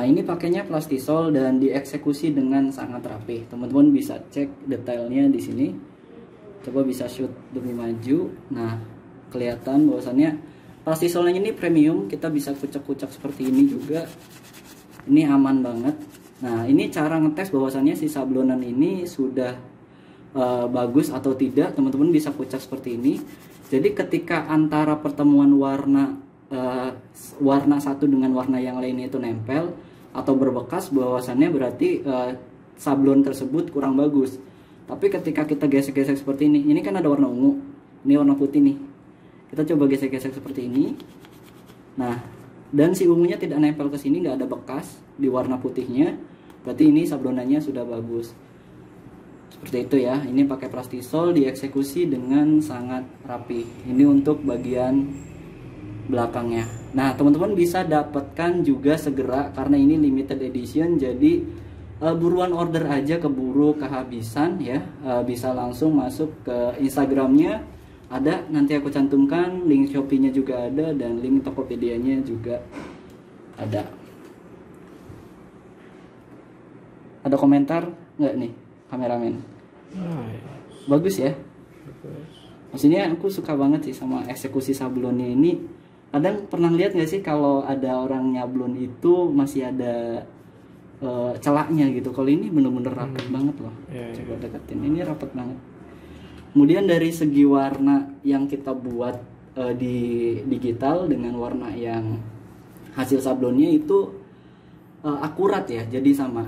Nah, ini pakainya plastisol dan dieksekusi dengan sangat rapi. Teman-teman bisa cek detailnya di sini. Coba bisa shoot lebih maju. Nah, kelihatan bahwasannya plastisolnya ini premium. Kita bisa kucek-kucek seperti ini juga. Ini aman banget. Nah, ini cara ngetes bahwasannya si sablonan ini sudah bagus atau tidak. Teman-teman bisa kucek seperti ini. Jadi ketika antara pertemuan warna satu dengan warna yang lainnya itu nempel atau berbekas, bahwasannya berarti sablon tersebut kurang bagus. Tapi ketika kita gesek-gesek seperti ini kan ada warna ungu, ini warna putih nih. Kita coba gesek-gesek seperti ini. Nah, dan si ungunya tidak nempel ke sini, nggak ada bekas di warna putihnya, berarti ini sablonannya sudah bagus. Seperti itu ya. Ini pakai plastisol, dieksekusi dengan sangat rapi. Ini untuk bagian belakangnya. Nah, teman-teman bisa dapatkan juga segera karena ini limited edition, jadi buruan order aja, keburu kehabisan ya. Bisa langsung masuk ke Instagramnya, ada, nanti aku cantumkan, link Shopee-nya juga ada dan link Tokopedia-nya juga ada. Ada komentar nggak nih kameramen? Bagus ya. Maksudnya aku suka banget sih sama eksekusi sablonnya ini. Kadang pernah lihat nggak sih kalau ada orang nyablon itu masih ada celaknya gitu. Kalau ini bener-bener rapat banget loh. Coba deketin, ini rapat banget. Kemudian dari segi warna yang kita buat di digital dengan warna yang hasil sablonnya itu akurat ya, jadi sama.